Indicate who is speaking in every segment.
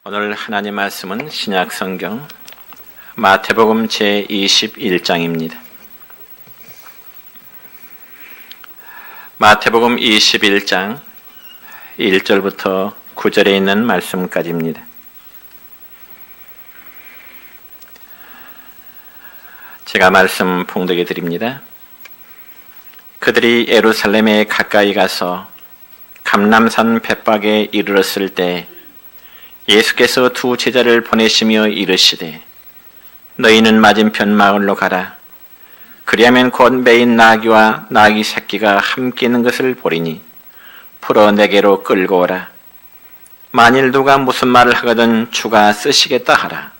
Speaker 1: 오늘 하나님 말씀은 신약성경 마태복음 제21장입니다. 마태복음 21장 1절부터 9절에 있는 말씀까지입니다. 제가 말씀 봉독해 드립니다. 그들이 예루살렘에 가까이 가서 감람산 벳박에 이르렀을 때 예수께서 두 제자를 보내시며 이르시되 너희는 맞은편 마을로 가라. 그리하면 곧 매인 나귀와 나귀 새끼가 함께 있는 것을 보리니 풀어 내게로 끌고 오라. 만일 누가 무슨 말을 하거든 주가 쓰시겠다 하라.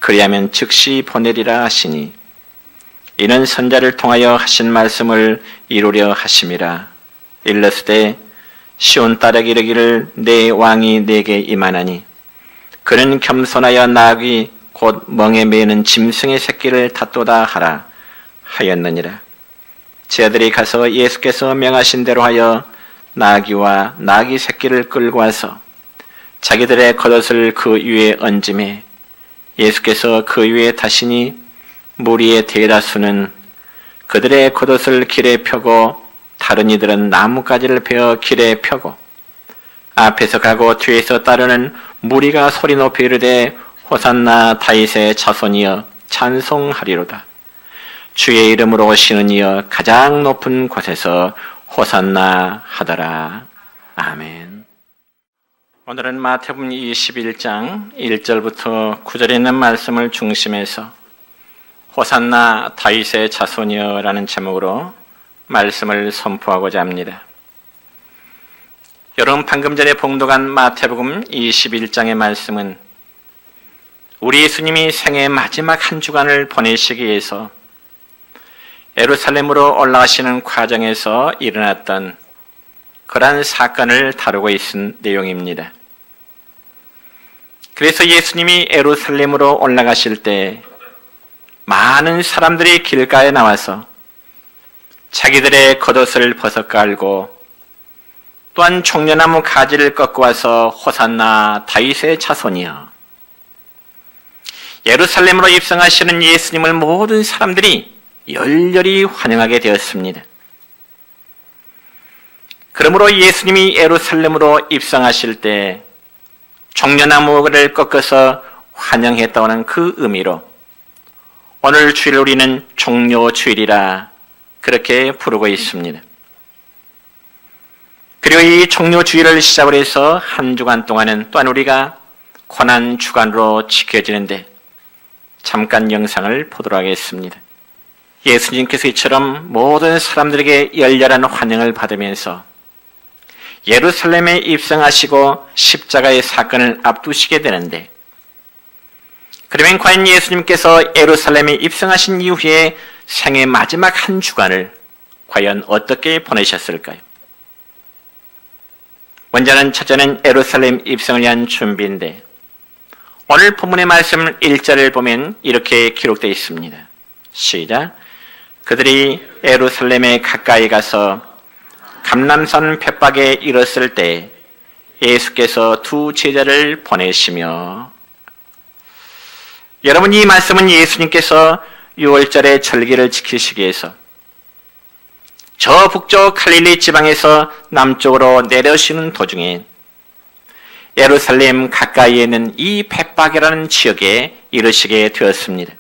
Speaker 1: 그리하면 즉시 보내리라 하시니 이는 선자를 통하여 하신 말씀을 이루려 하심이라. 일러스되 시온 딸에게 이르기를 내 왕이 내게 임하나니 그는 겸손하여 나귀 곧 멍에 매는 짐승의 새끼를 탔도다 하라 하였느니라. 제자들이 가서 예수께서 명하신 대로 하여 나귀와 나귀 새끼를 끌고 와서 자기들의 겉옷을 그 위에 얹음에 예수께서 그 위에 타시니 무리의 대다수는 그들의 겉옷을 길에 펴고 다른 이들은 나뭇가지를 베어 길에 펴고 앞에서 가고 뒤에서 따르는 무리가 소리 높이 이르되 호산나 다윗의 자손이여 찬송하리로다. 주의 이름으로 오시는 이여 가장 높은 곳에서 호산나 하더라. 아멘. 오늘은 마태복음 21장 1절부터 9절에 있는 말씀을 중심해서 호산나 다윗의 자손이여 라는 제목으로 말씀을 선포하고자 합니다. 여러분, 방금 전에 봉독한 마태복음 21장의 말씀은 우리 예수님이 생애 마지막 한 주간을 보내시기 위해서 예루살렘으로 올라가시는 과정에서 일어났던 그러한 사건을 다루고 있는 내용입니다. 그래서 예수님이 예루살렘으로 올라가실 때 많은 사람들이 길가에 나와서 자기들의 겉옷을 벗어 깔고 또한 종려나무 가지를 꺾고 와서 호산나 다윗의 자손이여, 예루살렘으로 입성하시는 예수님을 모든 사람들이 열렬히 환영하게 되었습니다. 그러므로 예수님이 예루살렘으로 입성하실 때 종려나무를 꺾어서 환영했다는 그 의미로 오늘 주일 우리는 종려주일이라 그렇게 부르고 있습니다. 그리고 이 종려주일을 시작으로 해서 한 주간 동안은 또한 우리가 고난주간으로 지켜지는데 잠깐 영상을 보도록 하겠습니다. 예수님께서 이처럼 모든 사람들에게 열렬한 환영을 받으면서 예루살렘에 입성하시고 십자가의 사건을 앞두시게 되는데, 그러면 과연 예수님께서 예루살렘에 입성하신 이후에 생애 마지막 한 주간을 과연 어떻게 보내셨을까요? 먼저는 첫째는 예루살렘 입성을 위한 준비인데, 오늘 본문의 말씀 1절을 보면 이렇게 기록되어 있습니다. 시작. 그들이 예루살렘에 가까이 가서 감람산 벳박에 이르렀을 때 예수께서 두 제자를 보내시며, 여러분, 이 말씀은 예수님께서 6월절의 절기를 지키시기 위해서 저 북쪽 갈릴리 지방에서 남쪽으로 내려오시는 도중에 예루살렘 가까이에 있는 이 벳박이라는 지역에 이르시게 되었습니다.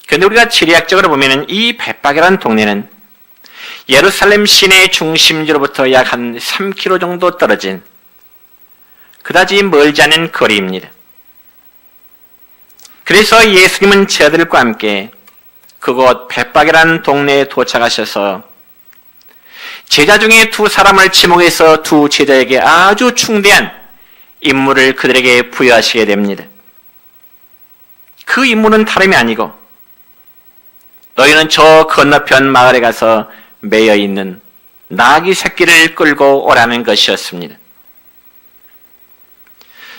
Speaker 1: 그런데 우리가 지리학적으로 보면 이 벳박이라는 동네는 예루살렘 시내 중심지로부터 약 한 3km 정도 떨어진 그다지 멀지 않은 거리입니다. 그래서 예수님은 제자들과 함께 그곳 벳박이라는 동네에 도착하셔서 제자 중에 두 사람을 지목해서 두 제자에게 아주 중대한 임무를 그들에게 부여하시게 됩니다. 그 임무는 다름이 아니고 너희는 저 건너편 마을에 가서 매여 있는 나귀 새끼를 끌고 오라는 것이었습니다.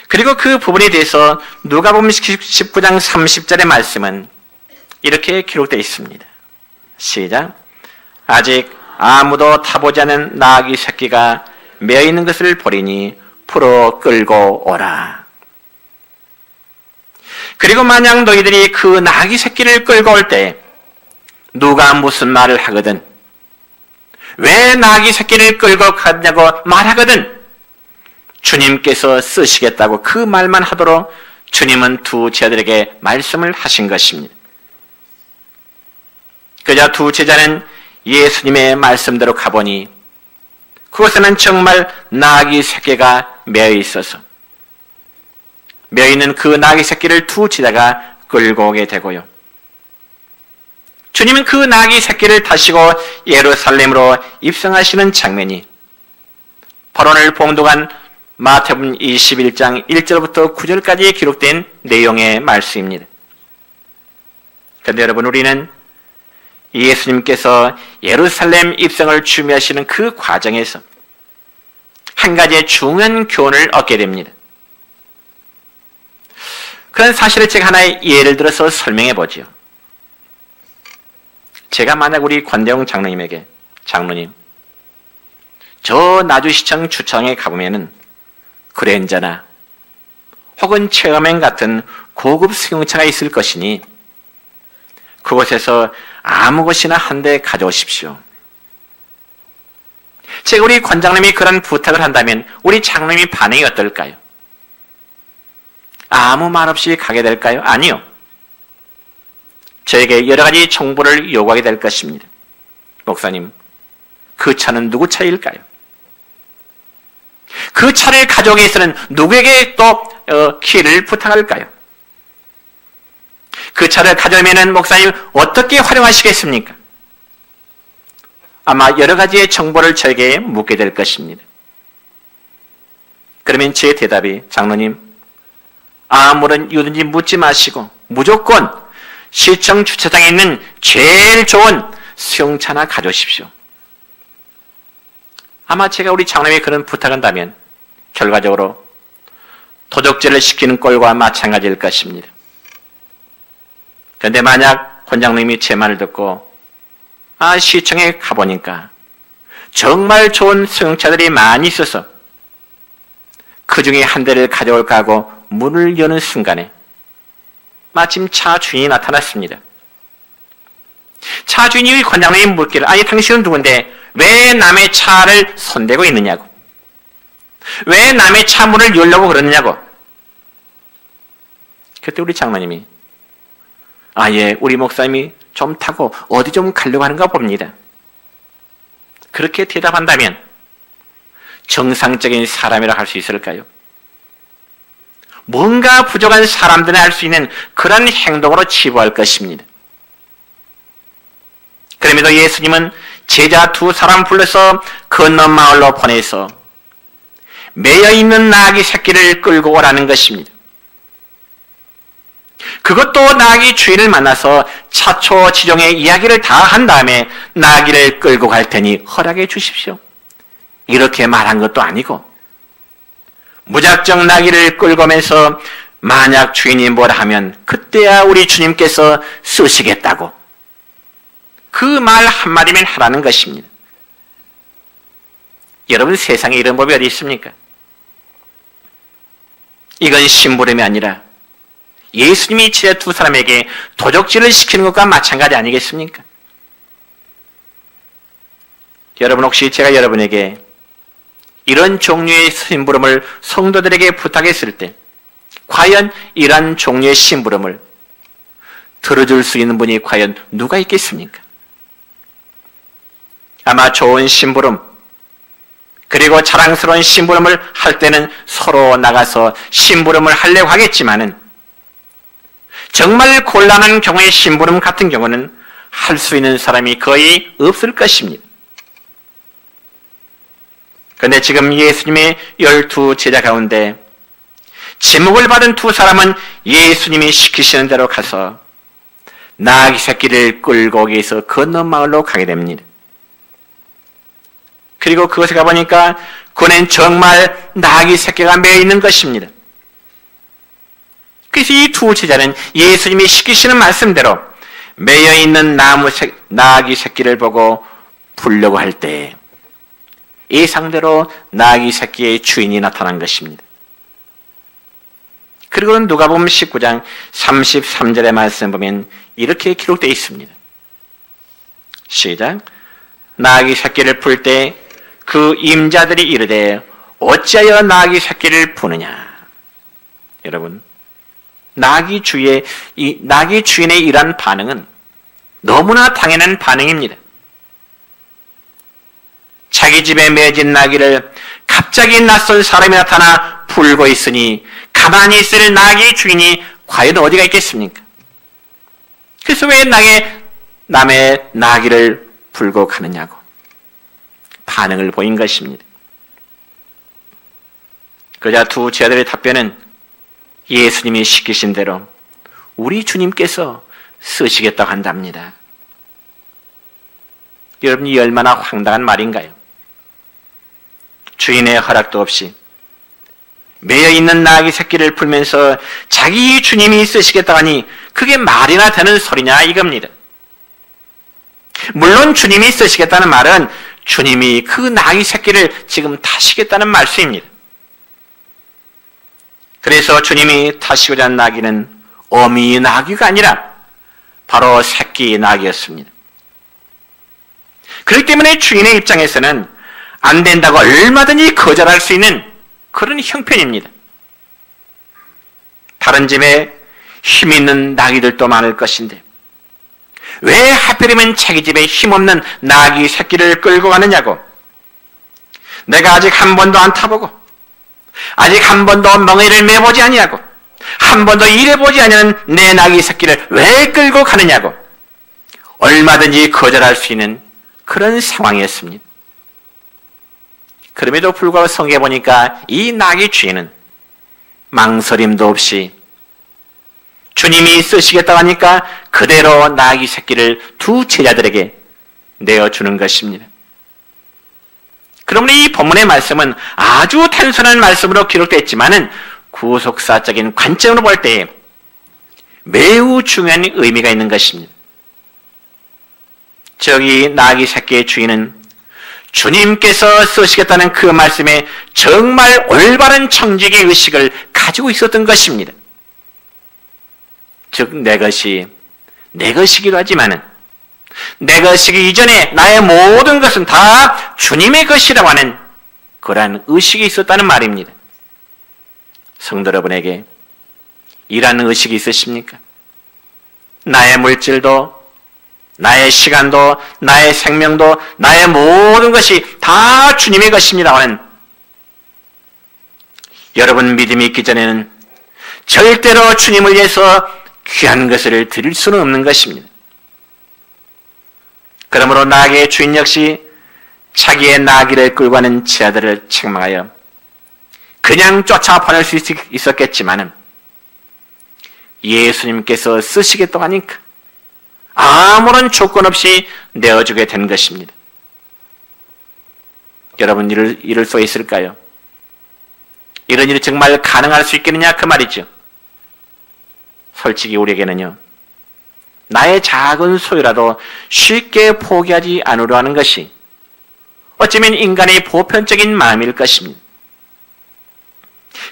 Speaker 1: 그리고 그 부분에 대해서 누가복음 19장 30절의 말씀은 이렇게 기록되어 있습니다. 시작. 아직 아무도 타보지 않은 나귀 새끼가 매어 있는 것을 보리니 풀어 끌고 오라. 그리고 만약 너희들이 그 나귀 새끼를 끌고 올 때 누가 무슨 말을 하거든, 왜 나귀 새끼를 끌고 갔냐고 말하거든 주님께서 쓰시겠다고 그 말만 하도록 주님은 두 제자들에게 말씀을 하신 것입니다. 그자 두 제자는 예수님의 말씀대로 가보니 그곳에는 정말 나귀 새끼가 매어 있어서 매어 있는 그 나귀 새끼를 두 제자가 끌고 오게 되고요. 주님은 그 나귀 새끼를 타시고 예루살렘으로 입성하시는 장면이 바로 오늘 봉독한 마태복음 21장 1절부터 9절까지 기록된 내용의 말씀입니다. 그런데 여러분, 우리는 예수님께서 예루살렘 입성을 준비하시는 그 과정에서 한 가지의 중요한 교훈을 얻게 됩니다. 그런 사실을 제가 하나의 예를 들어서 설명해 보지요. 제가 만약 우리 권대용 장로님에게, 장로님, 저 나주시청 주청에 가보면은 그랜저나 혹은 체어맨 같은 고급 승용차가 있을 것이니 그곳에서 아무 것이나 한 대 가져오십시오. 제가 우리 권장님이 그런 부탁을 한다면 우리 장로님이 반응이 어떨까요? 아무 말 없이 가게 될까요? 아니요. 저에게 여러 가지 정보를 요구하게 될 것입니다. 목사님, 그 차는 누구 차일까요? 그 차를 가져오기 위해서는 누구에게 또 키를 부탁할까요? 그 차를 가져오면 목사님 어떻게 활용하시겠습니까? 아마 여러 가지의 정보를 저에게 묻게 될 것입니다. 그러면 제 대답이, 장로님, 아무런 이유든지 묻지 마시고 무조건 시청 주차장에 있는 제일 좋은 수용차나 가져오십시오. 아마 제가 우리 장로님이 그런 부탁한다면 결과적으로 도적질을 시키는 꼴과 마찬가지일 것입니다. 그런데 만약 권장님이 제 말을 듣고 시청에 가보니까 정말 좋은 수용차들이 많이 있어서 그 중에 한 대를 가져올까 하고 문을 여는 순간에 마침 차 주인이 나타났습니다. 차 주인이 권장님이 묻기를, 아니 당신은 누군데 왜 남의 차를 손대고 있느냐고, 왜 남의 차 문을 열려고 그러느냐고. 그때 우리 장로님이, 예, 우리 목사님이 좀 타고 어디 좀 가려고 하는가 봅니다. 그렇게 대답한다면 정상적인 사람이라 할 수 있을까요? 뭔가 부족한 사람들이 할 수 있는 그런 행동으로 치부할 것입니다. 그럼에도 예수님은 제자 두 사람 불러서 건너 마을로 보내서 매여 있는 나귀 새끼를 끌고 오라는 것입니다. 그것도 나귀 주인을 만나서 차초지종의 이야기를 다 한 다음에 나귀를 끌고 갈 테니 허락해 주십시오, 이렇게 말한 것도 아니고 무작정 나귀를 끌고 오면서 만약 주인이 뭐라 하면 그때야 우리 주님께서 쓰시겠다고 그 말 한마디면 하라는 것입니다. 여러분, 세상에 이런 법이 어디 있습니까? 이건 심부름이 아니라 예수님이 제자 두 사람에게 도적질을 시키는 것과 마찬가지 아니겠습니까? 여러분, 혹시 제가 여러분에게 이런 종류의 심부름을 성도들에게 부탁했을 때 과연 이런 종류의 심부름을 들어줄 수 있는 분이 과연 누가 있겠습니까? 아마 좋은 심부름, 그리고 자랑스러운 심부름을 할 때는 서로 나가서 심부름을 하려고 하겠지만은 정말 곤란한 경우의 심부름 같은 경우는 할 수 있는 사람이 거의 없을 것입니다. 그런데 지금 예수님의 12 제자 가운데 지목을 받은 두 사람은 예수님이 시키시는 대로 가서 나귀 새끼를 끌고 오기 위해서 건너 마을로 가게 됩니다. 그리고 그곳에 가보니까 그는 정말 나귀 새끼가 매어 있는 것입니다. 그래서 이 두 제자는 예수님이 시키시는 말씀대로 매여 있는 나귀 새끼를 보고 부르려고 할 때 예상대로 나귀 새끼의 주인이 나타난 것입니다. 그리고는 누가복음 19장 33절의 말씀 보면 이렇게 기록되어 있습니다. 시작. 나귀 새끼를 풀 때 그 임자들이 이르되 어찌하여 나귀 새끼를 푸느냐. 여러분, 나귀 주인의 이러한 반응은 너무나 당연한 반응입니다. 자기 집에 매진 나귀를 갑자기 낯선 사람이 나타나 풀고 있으니 가만히 있을 나귀 주인이 과연 어디가 있겠습니까? 그래서 왜 남의 나귀를 풀고 가느냐고 반응을 보인 것입니다. 그러자 두 제자들의 답변은 예수님이 시키신 대로 우리 주님께서 쓰시겠다고 한답니다. 여러분, 이 얼마나 황당한 말인가요? 주인의 허락도 없이 매여있는 나귀 새끼를 풀면서 자기 주님이 쓰시겠다고 하니 그게 말이나 되는 소리냐 이겁니다. 물론 주님이 쓰시겠다는 말은 주님이 그 나귀 새끼를 지금 타시겠다는 말씀입니다. 그래서 주님이 타시고자 한 나귀는 어미 나귀가 아니라 바로 새끼 나귀였습니다. 그렇기 때문에 주인의 입장에서는 안 된다고 얼마든지 거절할 수 있는 그런 형편입니다. 다른 집에 힘 있는 나귀들도 많을 것인데 왜 하필이면 자기 집에 힘없는 나귀 새끼를 끌고 가느냐고. 내가 아직 한 번도 안 타보고 아직 한 번도 멍에를 매보지 아니하고 한 번도 일해보지 아니하는 내 나귀 새끼를 왜 끌고 가느냐고 얼마든지 거절할 수 있는 그런 상황이었습니다. 그럼에도 불구하고 성경에 보니까 이 나귀 주인은 망설임도 없이 주님이 쓰시겠다고 하니까 그대로 나귀 새끼를 두 제자들에게 내어주는 것입니다. 그러므로 이 본문의 말씀은 아주 단순한 말씀으로 기록되었지만은 구속사적인 관점으로 볼 때 매우 중요한 의미가 있는 것입니다. 저기 나귀 새끼의 주인은 주님께서 쓰시겠다는 그 말씀에 정말 올바른 청지기 의식을 가지고 있었던 것입니다. 즉 내 것이기도 하지만은 내 것이기 이전에 나의 모든 것은 다 주님의 것이라고 하는 그러한 의식이 있었다는 말입니다. 성도 여러분에게 이러한 의식이 있으십니까? 나의 물질도 나의 시간도 나의 생명도 나의 모든 것이 다 주님의 것입니다 하는 여러분 믿음이 있기 전에는 절대로 주님을 위해서 귀한 것을 드릴 수는 없는 것입니다. 그러므로 나귀의 주인 역시 자기의 나귀를 끌고 가는 제자들을 책망하여 그냥 쫓아보낼 수 있었겠지만은 예수님께서 쓰시겠다고 하니까 아무런 조건 없이 내어주게 된 것입니다. 여러분 이럴 수 있을까요? 이런 일이 정말 가능할 수 있겠느냐 그 말이죠. 솔직히 우리에게는요. 나의 작은 소유라도 쉽게 포기하지 않으려 하는 것이 어쩌면 인간의 보편적인 마음일 것입니다.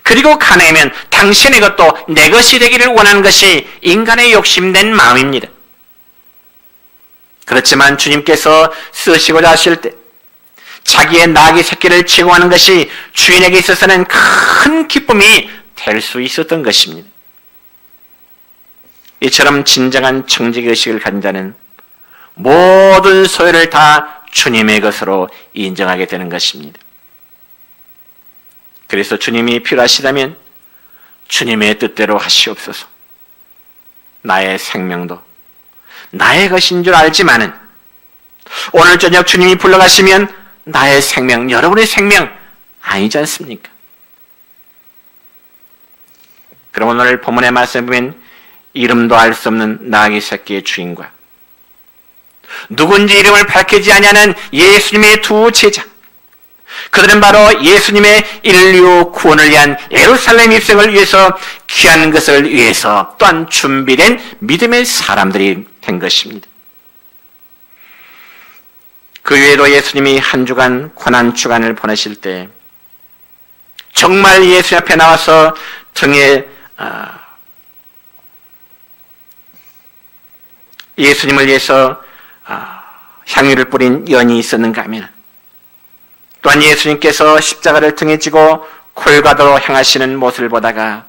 Speaker 1: 그리고 가능하면 당신의 것도 내 것이 되기를 원하는 것이 인간의 욕심된 마음입니다. 그렇지만 주님께서 쓰시고자 하실 때 자기의 나귀 새끼를 제공하는 것이 주인에게 있어서는 큰 기쁨이 될 수 있었던 것입니다. 이처럼 진정한 청지기의식을 가진 자는 모든 소유를 다 주님의 것으로 인정하게 되는 것입니다. 그래서 주님이 필요하시다면 주님의 뜻대로 하시옵소서. 나의 생명도 나의 것인 줄 알지만은 오늘 저녁 주님이 불러가시면 나의 생명, 여러분의 생명 아니지 않습니까? 그럼 오늘 본문의 말씀에 보면 이름도 알 수 없는 나귀 새끼의 주인과 누군지 이름을 밝히지 아니하는 예수님의 두 제자, 그들은 바로 예수님의 인류 구원을 위한 예루살렘 입성을 위해서 귀한 것을 위해서 또한 준비된 믿음의 사람들이 된 것입니다. 그 그 외에도 예수님이 한 주간 고난 주간을 보내실 때 정말 예수 앞에 나와서 등에 예수님을 위해서 향유를 뿌린 연이 있었는가 하면, 또한 예수님께서 십자가를 등에 지고 골고다로 향하시는 모습을 보다가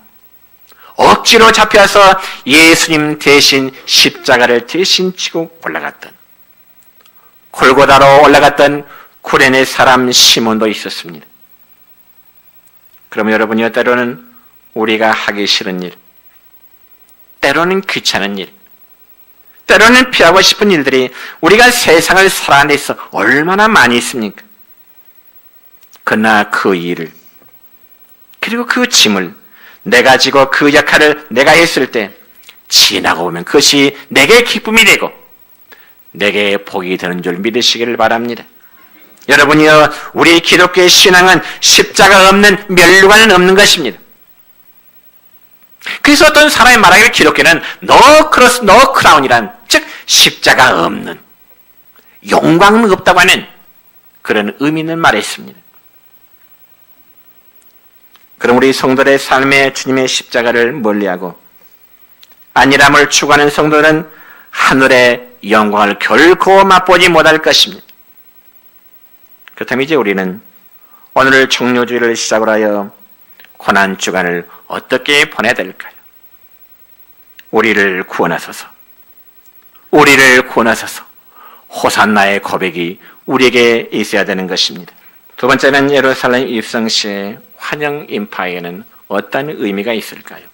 Speaker 1: 억지로 잡혀서 예수님 대신 십자가를 대신 지고 올라갔던, 골고다로 올라갔던 구레네 사람 시몬도 있었습니다. 그러면 여러분이요, 때로는 우리가 하기 싫은 일, 때로는 귀찮은 일, 때로는 피하고 싶은 일들이 우리가 세상을 살아가는 데 있어 얼마나 많이 있습니까? 그러나 그 일을, 그리고 그 짐을 내가 지고 그 역할을 내가 했을 때 지나고 보면 그것이 내게 기쁨이 되고 내게 복이 되는 줄 믿으시기를 바랍니다. 여러분이요, 우리 기독교의 신앙은 십자가 없는, 멸류관은 없는 것입니다. 그래서 어떤 사람이 말하기를 기독교는 no crown이란, 즉 십자가 없는, 영광은 없다고 하는 그런 의미 있는 말을 했습니다. 그럼 우리 성도들의 삶에 주님의 십자가를 멀리하고 안일함을 추구하는 성도는 하늘의 영광을 결코 맛보지 못할 것입니다. 그렇다면 이제 우리는 오늘 종료주일을 시작으로 하여 고난주간을 어떻게 보내야 될까요? 우리를 구원하소서, 우리를 구원하소서, 호산나의 고백이 우리에게 있어야 되는 것입니다. 두 번째는 예루살렘 입성 시의 환영 인파에는 어떤 의미가 있을까요?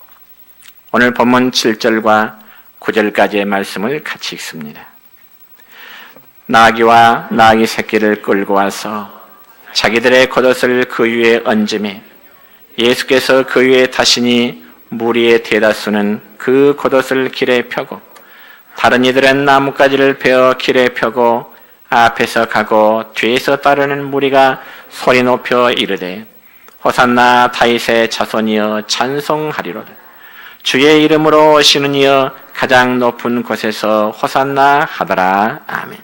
Speaker 1: 오늘 본문 7절과 9절까지의 말씀을 같이 읽습니다. 나귀와 나귀 새끼를 끌고 와서 자기들의 겉옷을 그 위에 얹으매 예수께서 그 위에 타시니 무리의 대다수는 그 겉옷을 길에 펴고 다른 이들은 나뭇가지를 베어 길에 펴고 앞에서 가고 뒤에서 따르는 무리가 소리 높여 이르되 호산나 다윗의 자손이여 찬송하리로다. 주의 이름으로 오시는 이여 가장 높은 곳에서 호산나 하더라. 아멘.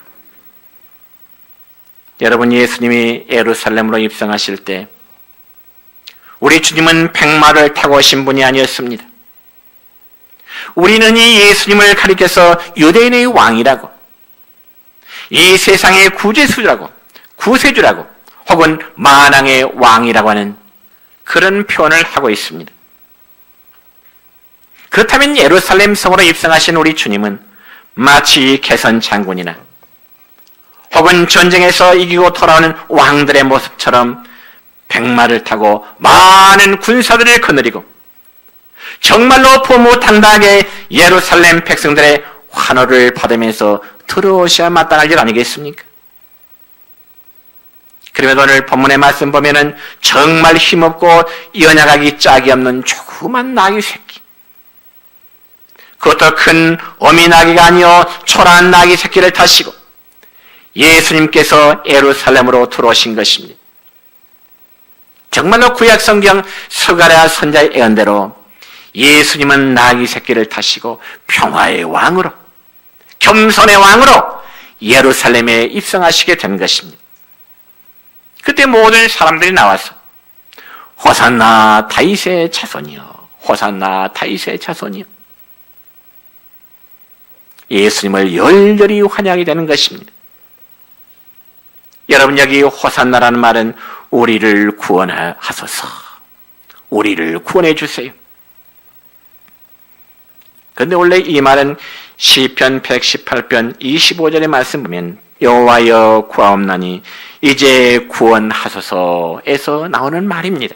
Speaker 1: 여러분, 예수님이 예루살렘으로 입성하실 때 우리 주님은 백마를 타고 오신 분이 아니었습니다. 우리는 이 예수님을 가리켜서 유대인의 왕이라고, 이 세상의 구제주라고, 구세주라고, 혹은 만왕의 왕이라고 하는 그런 표현을 하고 있습니다. 그렇다면 예루살렘 성으로 입성하신 우리 주님은 마치 개선 장군이나 혹은 전쟁에서 이기고 돌아오는 왕들의 모습처럼 백마를 타고 많은 군사들을 거느리고 정말로 포무당당하게 예루살렘 백성들의 환호를 받으면서 들어오셔야 마땅할 일 아니겠습니까? 그러면 오늘 본문의 말씀 보면은 정말 힘없고 연약하기 짝이 없는 조그만 나귀 새끼, 그것도 큰 어미 나귀가 아니요 초라한 나귀 새끼를 타시고 예수님께서 예루살렘으로 들어오신 것입니다. 정말로 구약성경 스가랴 선자의 예언대로 예수님은 나귀 새끼를 타시고 평화의 왕으로, 겸손의 왕으로 예루살렘에 입성하시게 된 것입니다. 그때 모든 사람들이 나와서 호산나 다윗의 자손이여, 호산나 다윗의 자손이여, 예수님을 열렬히 환영하게 되는 것입니다. 여러분, 여기 호산나라는 말은 우리를 구원하소서, 우리를 구원해 주세요. 그런데 원래 이 말은 시편 118편 25절의 말씀 보면 여호와여 구하옵나니 이제 구원하소서에서 나오는 말입니다.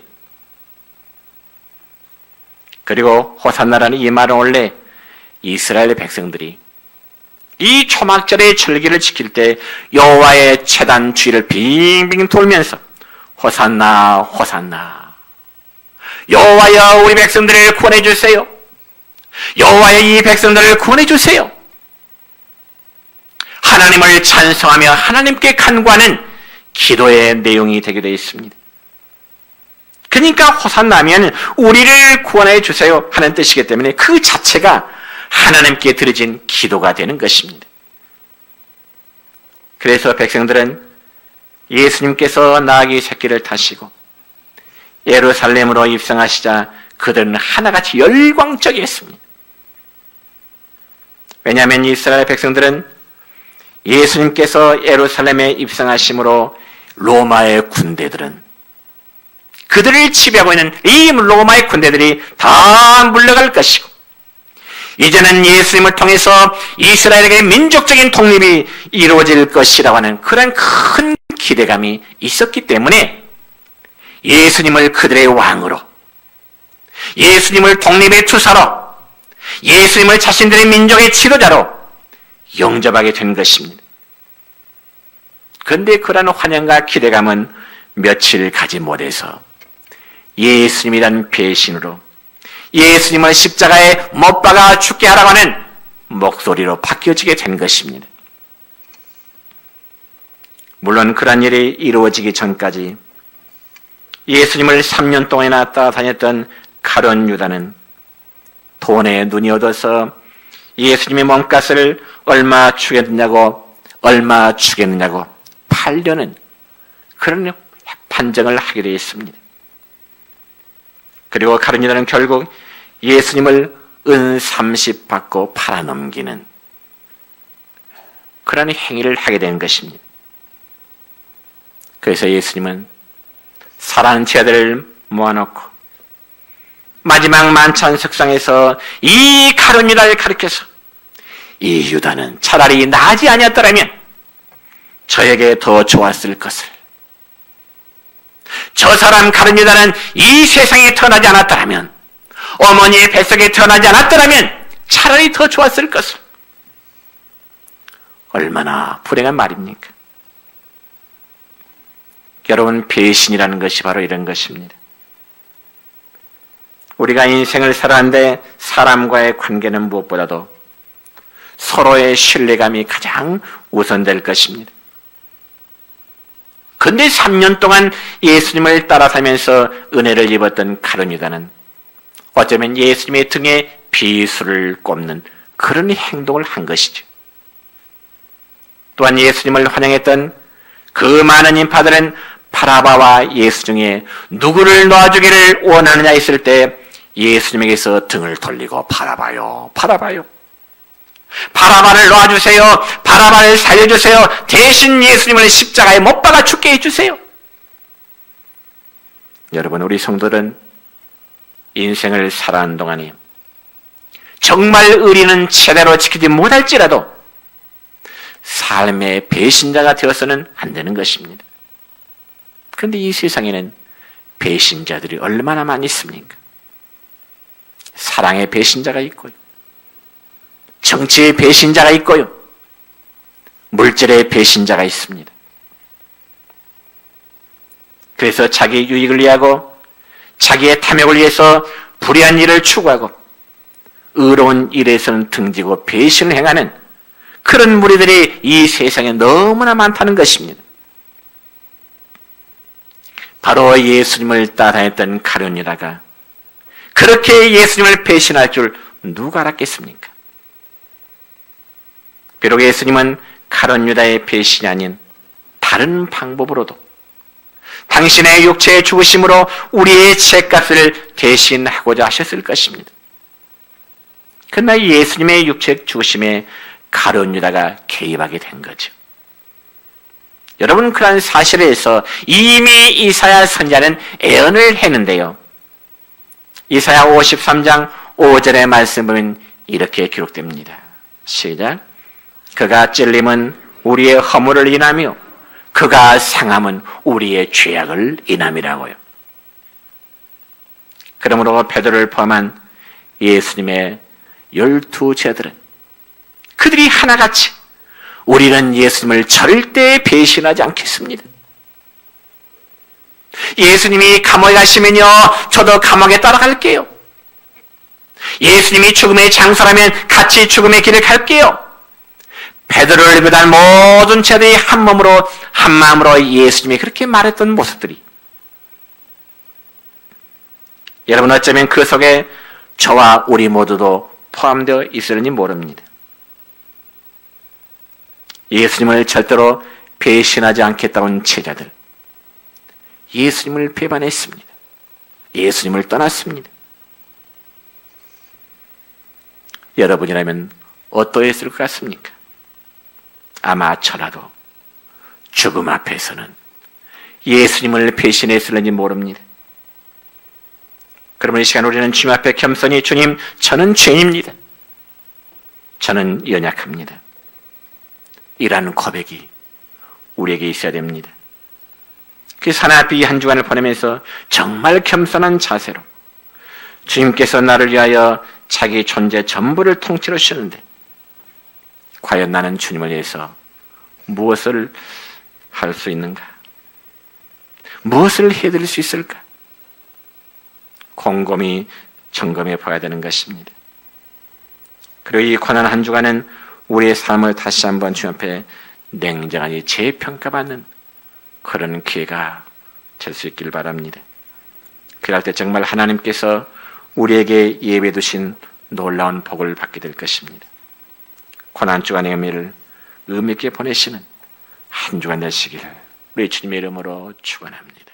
Speaker 1: 그리고 호산나라는 이 말은 원래 이스라엘 백성들이 이 초막절의 절기를 지킬 때 여호와의 제단 주위를 빙빙 돌면서 호산나 호산나, 여호와여 우리 백성들을 구원해 주세요, 여호와여 이 백성들을 구원해 주세요, 하나님을 찬송하며 하나님께 간구하는 기도의 내용이 되게 되어 있습니다. 그러니까 호산나면 우리를 구원해 주세요 하는 뜻이기 때문에 그 자체가 하나님께 드려진 기도가 되는 것입니다. 그래서 백성들은 예수님께서 나귀 새끼를 타시고 예루살렘으로 입성하시자 그들은 하나같이 열광적이었습니다. 왜냐하면 이스라엘 백성들은 예수님께서 예루살렘에 입성하심으로 로마의 군대들은 그들을 지배하고 있는 이 로마의 군대들이 다 물러갈 것이고 이제는 예수님을 통해서 이스라엘에게 민족적인 독립이 이루어질 것이라고 하는 그런 큰 기대감이 있었기 때문에 예수님을 그들의 왕으로, 예수님을 독립의 투사로, 예수님을 자신들의 민족의 지도자로 영접하게 된 것입니다. 그런데 그런 환영과 기대감은 며칠 가지 못해서 예수님이란 배신으로 예수님을 십자가에 못 박아 죽게 하라고 하는 목소리로 바뀌어지게 된 것입니다. 물론 그런 일이 이루어지기 전까지 예수님을 3년 동안이나 따라다녔던 가룟 유다는 돈에 눈이 어두워서 예수님의 몸값을 얼마 주겠느냐고 팔려는 그런 판정을 하게 되어 있습니다. 그리고 가룟 유다는 결국 예수님을 은 30 받고 팔아넘기는 그런 행위를 하게 된 것입니다. 그래서 예수님은 사랑하는 제자들을 모아놓고 마지막 만찬 석상에서 이 가룟 유다를 가리켜서 이 유다는 차라리 나지 아니었더라면 저에게 더 좋았을 것을, 저 사람 가룟 유다는 이 세상에 태어나지 않았더라면, 어머니의 뱃속에 태어나지 않았더라면 차라리 더 좋았을 것을. 얼마나 불행한 말입니까? 여러분, 배신이라는 것이 바로 이런 것입니다. 우리가 인생을 살아가는데 사람과의 관계는 무엇보다도 서로의 신뢰감이 가장 우선될 것입니다. 그런데 3년 동안 예수님을 따라 살면서 은혜를 입었던 가룟 유다는 어쩌면 예수님의 등에 비수를 꼽는 그런 행동을 한 것이죠. 또한 예수님을 환영했던 그 많은 인파들은 바라바와 예수 중에 누구를 놓아주기를 원하느냐 했을 때 예수님에게서 등을 돌리고 바라바요, 바라바요. 바라바를 놓아주세요. 바라바를 살려주세요. 대신 예수님을 십자가에 못 박아 죽게 해주세요. 여러분, 우리 성도들은 인생을 살아가는 동안에 정말 의리는 제대로 지키지 못할지라도 삶의 배신자가 되어서는 안 되는 것입니다. 그런데 이 세상에는 배신자들이 얼마나 많이 있습니까? 사랑의 배신자가 있고요, 정치의 배신자가 있고요, 물질의 배신자가 있습니다. 그래서 자기 유익을 위하고 자기의 탐욕을 위해서 불의한 일을 추구하고 의로운 일에서는 등지고 배신을 행하는 그런 무리들이 이 세상에 너무나 많다는 것입니다. 바로 예수님을 따라다녔던 가룟 유다가 그렇게 예수님을 배신할 줄 누가 알았겠습니까? 비록 예수님은 가룟 유다의 배신이 아닌 다른 방법으로도 당신의 육체의 죽으심으로 우리의 죄값을 대신하고자 하셨을 것입니다. 그러나 예수님의 육체 죽으심에 가룟 유다가 개입하게 된 거죠. 여러분, 그런 사실에 대해서 이미 이사야 선지자는 예언을 했는데요. 이사야 53장 5절의 말씀 보면 이렇게 기록됩니다. 시작. 그가 찔림은 우리의 허물을 인하며 그가 상함은 우리의 죄악을 인함이라고요. 그러므로 베드로를 포함한 예수님의 12제자들은 그들이 하나같이 우리는 예수님을 절대 배신하지 않겠습니다. 예수님이 감옥에 가시면요, 저도 감옥에 따라갈게요. 예수님이 죽음의 장소라면 같이 죽음의 길을 갈게요. 베드로를 비롯한 모든 제자들이 한 몸으로 한 마음으로 예수님이 그렇게 말했던 모습들이, 여러분, 어쩌면 그 속에 저와 우리 모두도 포함되어 있을지 모릅니다. 예수님을 절대로 배신하지 않겠다고 한 제자들, 예수님을 배반했습니다. 예수님을 떠났습니다. 여러분이라면 어떠했을 것 같습니까? 아마 저라도 죽음 앞에서는 예수님을 배신했을는지 모릅니다. 그러면 이 시간 우리는 주님 앞에 겸손히 주님, 저는 죄인입니다. 저는 연약합니다. 이라는 고백이 우리에게 있어야 됩니다. 그 사나비 한 주간을 보내면서 정말 겸손한 자세로 주님께서 나를 위하여 자기 존재 전부를 통째로 주시는데 과연 나는 주님을 위해서 무엇을 할 수 있는가? 무엇을 해드릴 수 있을까? 곰곰이 점검해 봐야 되는 것입니다. 그리고 이 고난한 한 주간은 우리의 삶을 다시 한번 주님 앞에 냉정하게 재평가받는 그런 기회가 될 수 있길 바랍니다. 그럴 때 정말 하나님께서 우리에게 예배해 두신 놀라운 복을 받게 될 것입니다. 고난 주간의 의미를 의미 있게 보내시는 한 주간 되시기를 우리 주님의 이름으로 축원합니다.